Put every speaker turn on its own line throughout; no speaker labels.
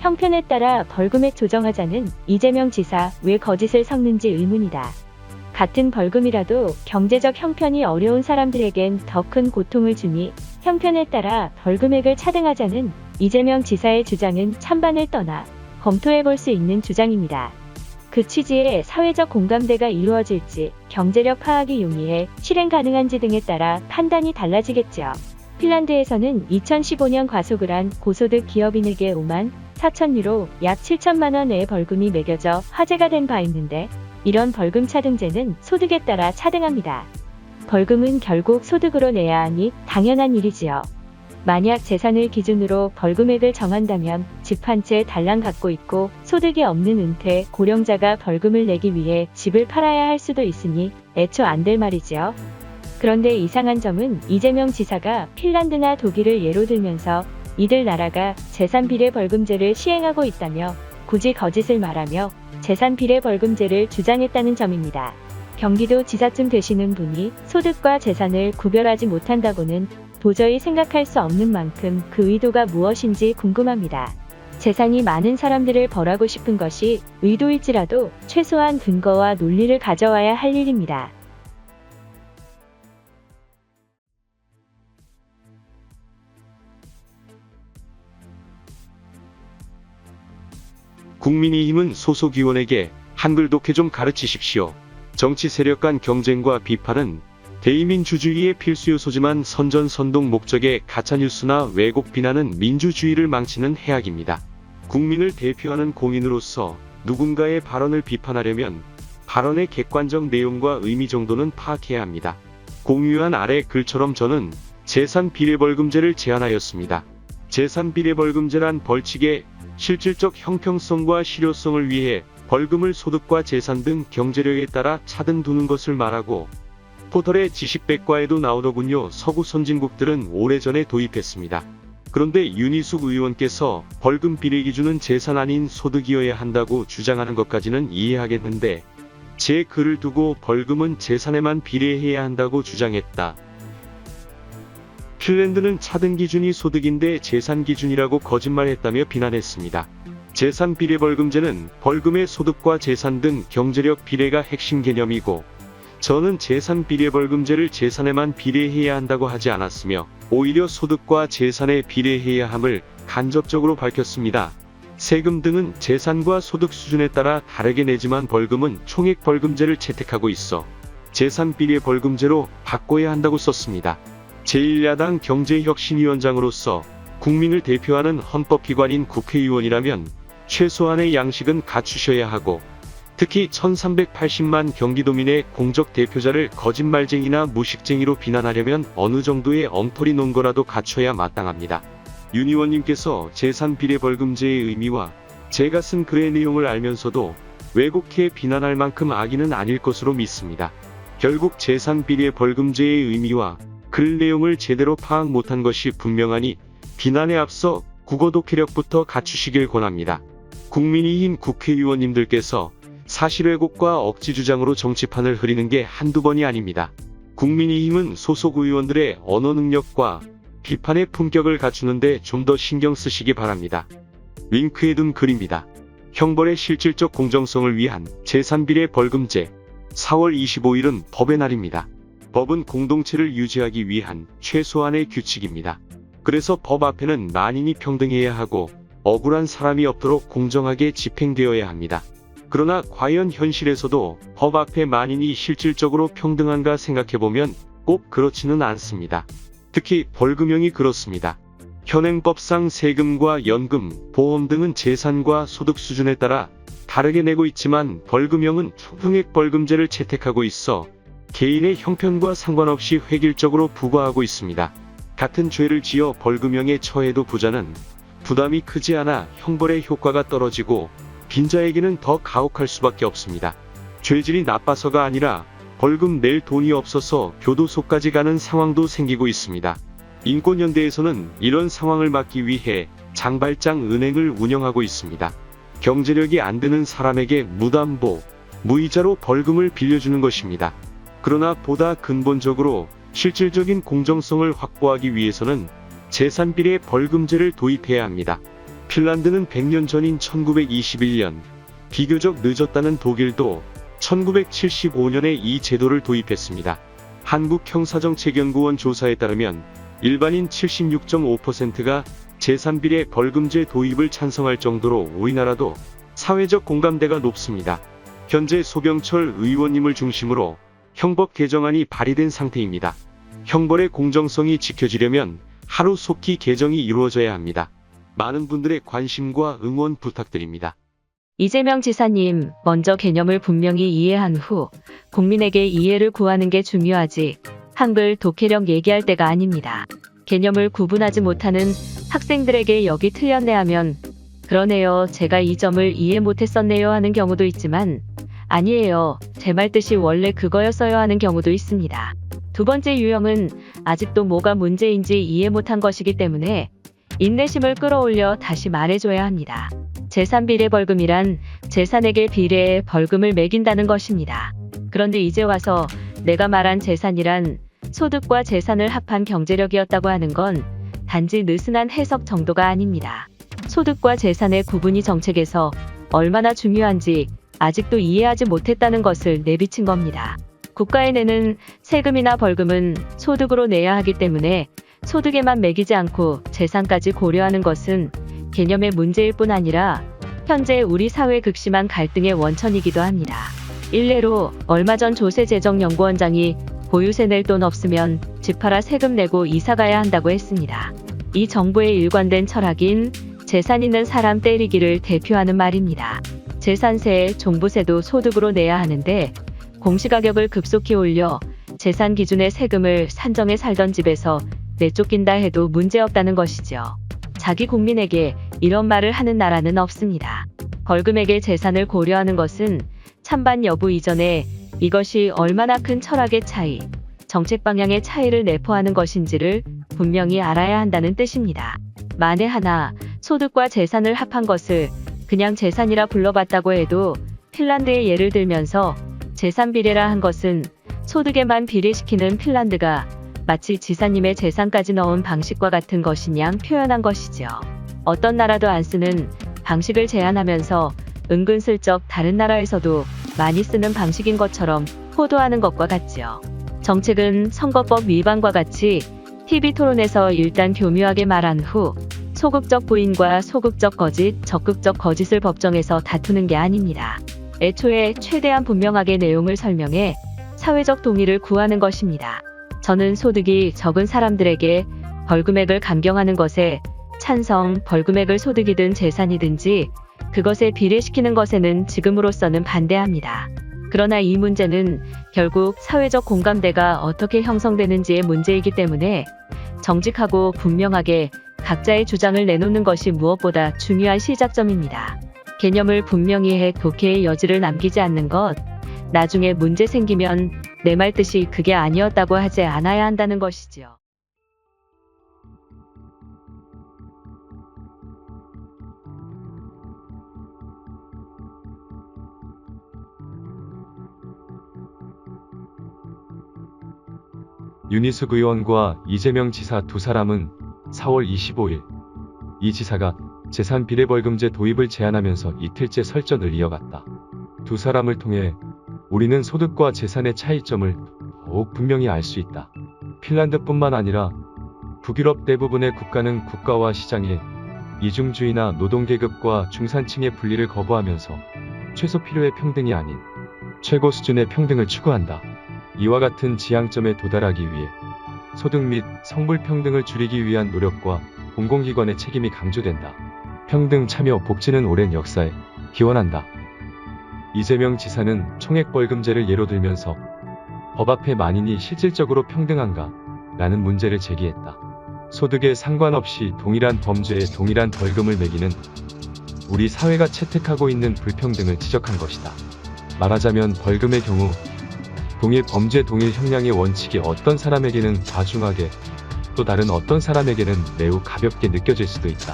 형편에 따라 벌금액 조정하자는 이재명 지사 왜 거짓을 섞는지 의문이다. 같은 벌금이라도 경제적 형편이 어려운 사람들에겐 더 큰 고통을 주니 형편에 따라 벌금액을 차등하자는 이재명 지사의 주장은 찬반을 떠나 검토해볼 수 있는 주장입니다. 그 취지에 사회적 공감대가 이루어질지, 경제력 파악이 용이해 실행 가능한지 등에 따라 판단이 달라지겠죠. 핀란드에서는 2015년 과속을 한 고소득 기업인에게 5만 4천 유로 약 7천만 원의 벌금이 매겨져 화제가 된 바 있는데, 이런 벌금 차등제는 소득에 따라 차등합니다. 벌금은 결국 소득으로 내야 하니 당연한 일이지요. 만약 재산을 기준으로 벌금액을 정한다면 집 한 채 달랑 갖고 있고 소득이 없는 은퇴, 고령자가 벌금을 내기 위해 집을 팔아야 할 수도 있으니 애초 안 될 말이지요. 그런데 이상한 점은 이재명 지사가 핀란드나 독일을 예로 들면서 이들 나라가 재산 비례 벌금제를 시행하고 있다며 굳이 거짓을 말하며 재산 비례 벌금제를 주장했다는 점입니다. 경기도 지사쯤 되시는 분이 소득과 재산을 구별하지 못한다고는 도저히 생각할 수 없는 만큼 그 의도가 무엇인지 궁금합니다. 재산이 많은 사람들을 벌하고 싶은 것이 의도일지라도 최소한 근거와 논리를 가져와야 할 일입니다.
국민의힘은 소속 의원에게 한글 독해 좀 가르치십시오. 정치 세력 간 경쟁과 비판은 대의민주주의의 필수 요소지만 선전선동 목적의 가짜뉴스나 왜곡 비난은 민주주의를 망치는 해악입니다. 국민을 대표하는 공인으로서 누군가의 발언을 비판하려면 발언의 객관적 내용과 의미 정도는 파악해야 합니다. 공유한 아래 글처럼 저는 재산 비례 벌금제를 제안하였습니다. 재산 비례 벌금제란 벌칙의 실질적 형평성과 실효성을 위해 벌금을 소득과 재산 등 경제력에 따라 차등 두는 것을 말하고, 포털의 지식백과에도 나오더군요. 서구 선진국들은 오래전에 도입했습니다. 그런데 윤희숙 의원께서 벌금 비례 기준은 재산 아닌 소득이어야 한다고 주장하는 것까지는 이해하겠는데, 제 글을 두고 벌금은 재산에만 비례해야 한다고 주장했다. 핀란드는 차등 기준이 소득인데 재산 기준이라고 거짓말했다며 비난했습니다. 재산 비례 벌금제는 벌금의 소득과 재산 등 경제력 비례가 핵심 개념이고, 저는 재산 비례 벌금제를 재산에만 비례해야 한다고 하지 않았으며 오히려 소득과 재산에 비례해야 함을 간접적으로 밝혔습니다. 세금 등은 재산과 소득 수준에 따라 다르게 내지만 벌금은 총액 벌금제를 채택하고 있어 재산 비례 벌금제로 바꿔야 한다고 썼습니다. 제1야당 경제혁신위원장으로서 국민을 대표하는 헌법기관인 국회의원이라면 최소한의 양식은 갖추셔야 하고, 특히 1380만 경기도민의 공적 대표자를 거짓말쟁이나 무식쟁이로 비난하려면 어느 정도의 엉터리 논거라도 갖춰야 마땅합니다. 윤 의원님께서 재산 비례 벌금제의 의미와 제가 쓴 글의 내용을 알면서도 왜곡해 비난할 만큼 악의는 아닐 것으로 믿습니다. 결국 재산 비례 벌금제의 의미와 글 내용을 제대로 파악 못한 것이 분명하니 비난에 앞서 국어 독해력부터 갖추시길 권합니다. 국민의힘 국회의원님들께서 사실 왜곡과 억지 주장으로 정치판을 흐리는 게 한두 번이 아닙니다. 국민의힘은 소속 의원들의 언어 능력과 비판의 품격을 갖추는데 좀 더 신경 쓰시기 바랍니다. 링크해둔 글입니다. 형벌의 실질적 공정성을 위한 재산 비례 벌금제. 4월 25일은 법의 날입니다. 법은 공동체를 유지하기 위한 최소한의 규칙입니다. 그래서 법 앞에는 만인이 평등해야 하고 억울한 사람이 없도록 공정하게 집행되어야 합니다. 그러나 과연 현실에서도 법 앞에 만인이 실질적으로 평등한가 생각해보면 꼭 그렇지는 않습니다. 특히 벌금형이 그렇습니다. 현행법상 세금과 연금, 보험 등은 재산과 소득 수준에 따라 다르게 내고 있지만 벌금형은 총액 벌금제를 채택하고 있어 개인의 형편과 상관없이 획일적으로 부과하고 있습니다. 같은 죄를 지어 벌금형에 처해도 부자는 부담이 크지 않아 형벌의 효과가 떨어지고 빈자에게는 더 가혹할 수밖에 없습니다. 죄질이 나빠서가 아니라 벌금 낼 돈이 없어서 교도소까지 가는 상황도 생기고 있습니다. 인권연대에서는 이런 상황을 막기 위해 장발장 은행을 운영하고 있습니다. 경제력이 안 되는 사람에게 무담보, 무이자로 벌금을 빌려주는 것입니다. 그러나 보다 근본적으로 실질적인 공정성을 확보하기 위해서는 재산 비례 벌금제를 도입해야 합니다. 핀란드는 100년 전인 1921년, 비교적 늦었다는 독일도 1975년에 이 제도를 도입했습니다. 한국형사정책연구원 조사에 따르면 일반인 76.5%가 재산비례 벌금제 도입을 찬성할 정도로 우리나라도 사회적 공감대가 높습니다. 현재 소병철 의원님을 중심으로 형법 개정안이 발의된 상태입니다. 형벌의 공정성이 지켜지려면 하루속히 개정이 이루어져야 합니다. 많은 분들의 관심과 응원 부탁드립니다.
이재명 지사님, 먼저 개념을 분명히 이해한 후 국민에게 이해를 구하는 게 중요하지 한글 독해력 얘기할 때가 아닙니다. 개념을 구분하지 못하는 학생들에게 여기 틀렸네 하면 그러네요, 제가 이 점을 이해 못했었네요 하는 경우도 있지만 아니에요, 제 말 뜻이 원래 그거였어요 하는 경우도 있습니다. 두 번째 유형은 아직도 뭐가 문제인지 이해 못한 것이기 때문에 인내심을 끌어올려 다시 말해줘야 합니다. 재산비례 벌금이란 재산액에 비례해 벌금을 매긴다는 것입니다. 그런데 이제 와서 내가 말한 재산이란 소득과 재산을 합한 경제력이었다고 하는 건 단지 느슨한 해석 정도가 아닙니다. 소득과 재산의 구분이 정책에서 얼마나 중요한지 아직도 이해하지 못했다는 것을 내비친 겁니다. 국가에 내는 세금이나 벌금은 소득으로 내야 하기 때문에 소득에만 매기지 않고 재산까지 고려하는 것은 개념의 문제일 뿐 아니라 현재 우리 사회 극심한 갈등의 원천이기도 합니다. 일례로 얼마 전 조세재정연구원장이 보유세 낼 돈 없으면 집 팔아 세금 내고 이사 가야 한다고 했습니다. 이 정부의 일관된 철학인 재산 있는 사람 때리기를 대표하는 말입니다. 재산세, 종부세도 소득으로 내야 하는데 공시가격을 급속히 올려 재산 기준의 세금을 산정해 살던 집에서 내쫓긴다 해도 문제없다는 것이죠. 자기 국민에게 이런 말을 하는 나라는 없습니다. 벌금액의 재산을 고려하는 것은 찬반 여부 이전에 이것이 얼마나 큰 철학의 차이, 정책 방향의 차이를 내포하는 것인지를 분명히 알아야 한다는 뜻입니다. 만에 하나 소득과 재산을 합한 것을 그냥 재산이라 불러봤다고 해도 핀란드의 예를 들면서 재산 비례라 한 것은 소득에만 비례시키는 핀란드가 마치 지사님의 재산까지 넣은 방식과 같은 것이냐 표현한 것이죠. 어떤 나라도 안 쓰는 방식을 제안하면서 은근슬쩍 다른 나라에서도 많이 쓰는 방식인 것처럼 호도하는 것과 같지요. 정책은 선거법 위반과 같이 TV 토론에서 일단 교묘하게 말한 후 소극적 부인과 소극적 거짓, 적극적 거짓을 법정에서 다투는 게 아닙니다. 애초에 최대한 분명하게 내용을 설명해 사회적 동의를 구하는 것입니다. 저는 소득이 적은 사람들에게 벌금액을 감경하는 것에 찬성, 벌금액을 소득이든 재산이든지 그것에 비례시키는 것에는 지금으로서는 반대합니다. 그러나 이 문제는 결국 사회적 공감대가 어떻게 형성되는지의 문제이기 때문에 정직하고 분명하게 각자의 주장을 내놓는 것이 무엇보다 중요한 시작점입니다. 개념을 분명히 해 독해의 여지를 남기지 않는 것, 나중에 문제 생기면 내 말 뜻이 그게 아니었다고 하지 않아야 한다는 것이지요.
윤희숙 의원과 이재명 지사 두 사람은 4월 25일 이 지사가 재산 비례벌금제 도입을 제안하면서 이틀째 설전을 이어갔다. 두 사람을 통해 우리는 소득과 재산의 차이점을 더욱 분명히 알 수 있다. 핀란드뿐만 아니라 북유럽 대부분의 국가는 국가와 시장의 이중주의나 노동계급과 중산층의 분리를 거부하면서 최소 필요의 평등이 아닌 최고 수준의 평등을 추구한다. 이와 같은 지향점에 도달하기 위해 소득 및 성불평등을 줄이기 위한 노력과 공공기관의 책임이 강조된다. 평등, 참여, 복지는 오랜 역사에 기원한다. 이재명 지사는 총액벌금제를 예로 들면서 법 앞에 만인이 실질적으로 평등한가? 라는 문제를 제기했다. 소득에 상관없이 동일한 범죄에 동일한 벌금을 매기는 우리 사회가 채택하고 있는 불평등을 지적한 것이다. 말하자면 벌금의 경우 동일 범죄 동일 형량의 원칙이 어떤 사람에게는 과중하게 또 다른 어떤 사람에게는 매우 가볍게 느껴질 수도 있다.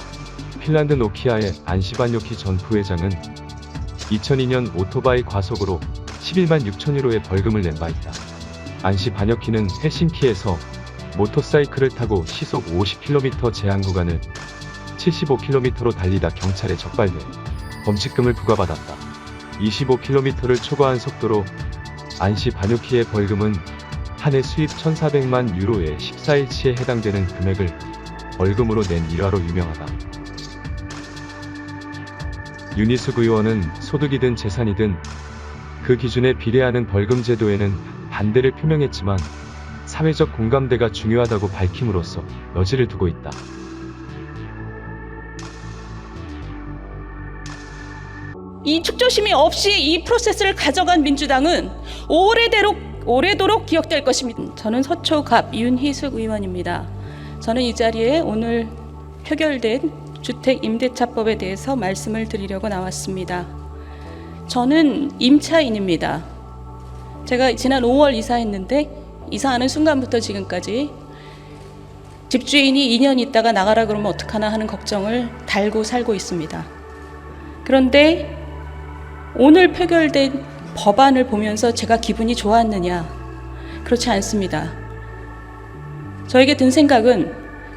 핀란드 노키아의 안시반요키 전 부회장은 2002년 오토바이 과속으로 11만 6천 유로의 벌금을 낸 바 있다. 안시반요키는 헬싱키에서 모터사이클을 타고 시속 50km 제한 구간을 75km로 달리다 경찰에 적발돼 범칙금을 부과받았다. 25km를 초과한 속도로 안시 바누키의 벌금은 한 해 수입 1,400만 유로의 14일치에 해당되는 금액을 벌금으로 낸 일화로 유명하다. 윤희숙 의원은 소득이든 재산이든 그 기준에 비례하는 벌금 제도에는 반대를 표명했지만 사회적 공감대가 중요하다고 밝힘으로써 여지를 두고 있다.
이 축조심이 없이 이 프로세스를 가져간 민주당은 오래도록 기억될 것입니다. 저는 서초갑 윤희숙 의원입니다. 저는 이 자리에 오늘 표결된 주택임대차법에 대해서 말씀을 드리려고 나왔습니다. 저는 임차인입니다. 제가 지난 5월 이사했는데 이사하는 순간부터 지금까지 집주인이 2년 있다가 나가라 그러면 어떡하나 하는 걱정을 달고 살고 있습니다. 그런데 오늘 표결된 법안을 보면서 제가 기분이 좋았느냐? 그렇지 않습니다. 저에게 든 생각은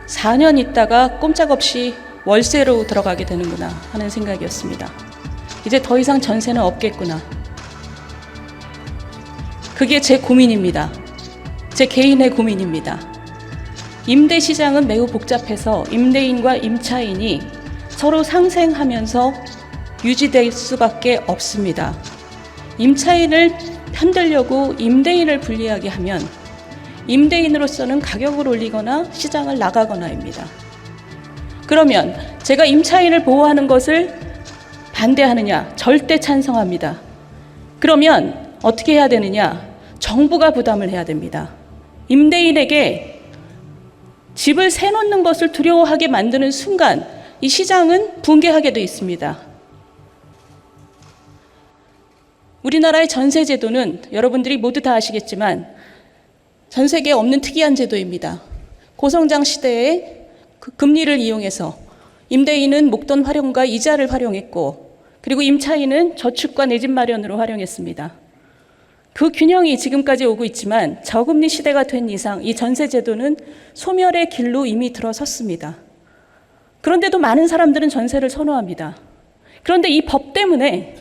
4년 있다가 꼼짝없이 월세로 들어가게 되는구나 하는 생각이었습니다. 이제 더 이상 전세는 없겠구나. 그게 제 고민입니다. 제 개인의 고민입니다. 임대 시장은 매우 복잡해서 임대인과 임차인이 서로 상생하면서 유지될 수밖에 없습니다. 임차인을 편들려고 임대인을 불리하게 하면 임대인으로서는 가격을 올리거나 시장을 나가거나입니다. 그러면 제가 임차인을 보호하는 것을 반대하느냐? 절대 찬성합니다. 그러면 어떻게 해야 되느냐? 정부가 부담을 해야 됩니다. 임대인에게 집을 세놓는 것을 두려워하게 만드는 순간 이 시장은 붕괴하게 돼 있습니다. 우리나라의 전세 제도는 여러분들이 모두 다 아시겠지만 전 세계에 없는 특이한 제도입니다. 고성장 시대에 그 금리를 이용해서 임대인은 목돈 활용과 이자를 활용했고 그리고 임차인은 저축과 내 집 마련으로 활용했습니다. 그 균형이 지금까지 오고 있지만 저금리 시대가 된 이상 이 전세 제도는 소멸의 길로 이미 들어섰습니다. 그런데도 많은 사람들은 전세를 선호합니다. 그런데 이 법 때문에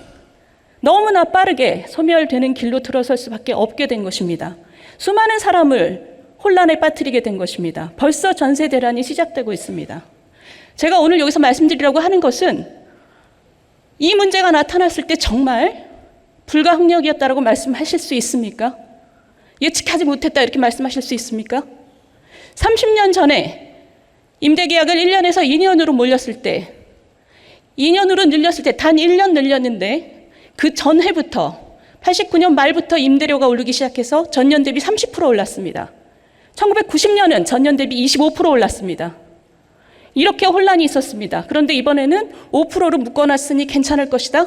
너무나 빠르게 소멸되는 길로 들어설 수밖에 없게 된 것입니다. 수많은 사람을 혼란에 빠뜨리게 된 것입니다. 벌써 전세 대란이 시작되고 있습니다. 제가 오늘 여기서 말씀드리려고 하는 것은 이 문제가 나타났을 때 정말 불가항력이었다라고 말씀하실 수 있습니까? 예측하지 못했다 이렇게 말씀하실 수 있습니까? 30년 전에 임대계약을 1년에서 2년으로 몰렸을 때 2년으로 늘렸을 때 단 1년 늘렸는데 그 전해부터 89년 말부터 임대료가 오르기 시작해서 전년 대비 30% 올랐습니다. 1990년은 전년 대비 25% 올랐습니다. 이렇게 혼란이 있었습니다. 그런데 이번에는 5%로 묶어놨으니 괜찮을 것이다.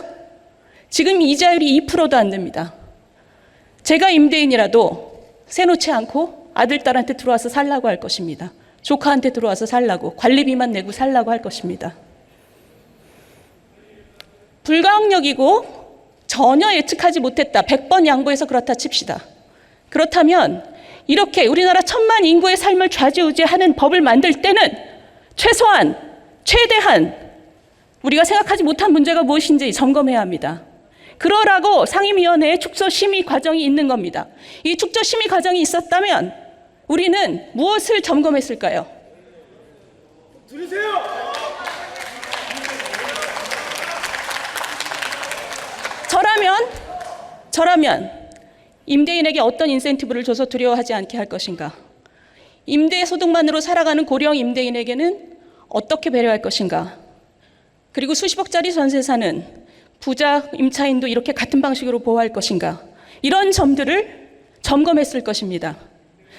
지금 이자율이 2%도 안 됩니다. 제가 임대인이라도 세놓지 않고 아들, 딸한테 들어와서 살라고 할 것입니다. 조카한테 들어와서 살라고, 관리비만 내고 살라고 할 것입니다. 불가항력이고 전혀 예측하지 못했다. 100번 양보해서 그렇다 칩시다. 그렇다면 이렇게 우리나라 1,000만 인구의 삶을 좌지우지하는 법을 만들 때는 최소한, 최대한 우리가 생각하지 못한 문제가 무엇인지 점검해야 합니다. 그러라고 상임위원회에 축소심의 과정이 있는 겁니다. 이 축소심의 과정이 있었다면 우리는 무엇을 점검했을까요? 들으세요! 저라면 임대인에게 어떤 인센티브를 줘서 두려워하지 않게 할 것인가? 임대 소득만으로 살아가는 고령 임대인에게는 어떻게 배려할 것인가? 그리고 수십억짜리 전세 사는 부자 임차인도 이렇게 같은 방식으로 보호할 것인가? 이런 점들을 점검했을 것입니다.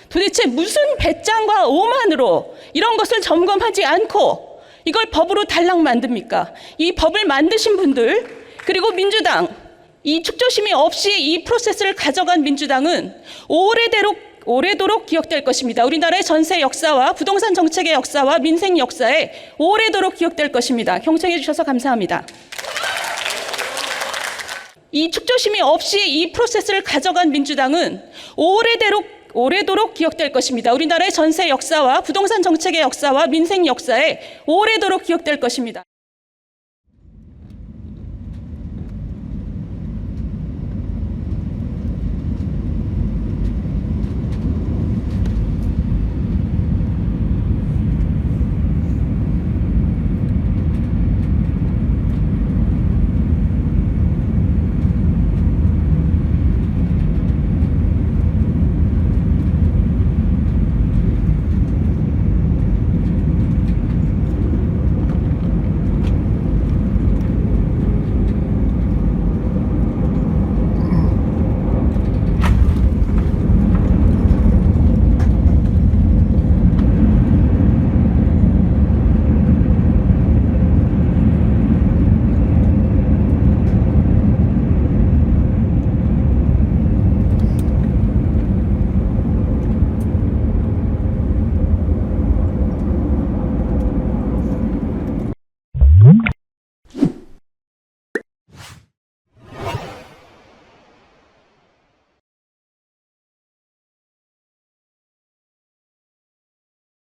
도대체 무슨 배짱과 오만으로 이런 것을 점검하지 않고 이걸 법으로 달랑 만듭니까? 이 법을 만드신 분들 그리고 민주당 이 축조심이 없이 이 프로세스를 가져간 민주당은 오래도록 기억될 것입니다. 우리나라의 전세 역사와 부동산 정책의 역사와 민생 역사에 오래도록 기억될 것입니다. 경청해 주셔서 감사합니다. 이 축조심이 없이 이 프로세스를 가져간 민주당은 오래도록 기억될 것입니다. 우리나라의 전세 역사와 부동산 정책의 역사와 민생 역사에 오래도록 기억될 것입니다.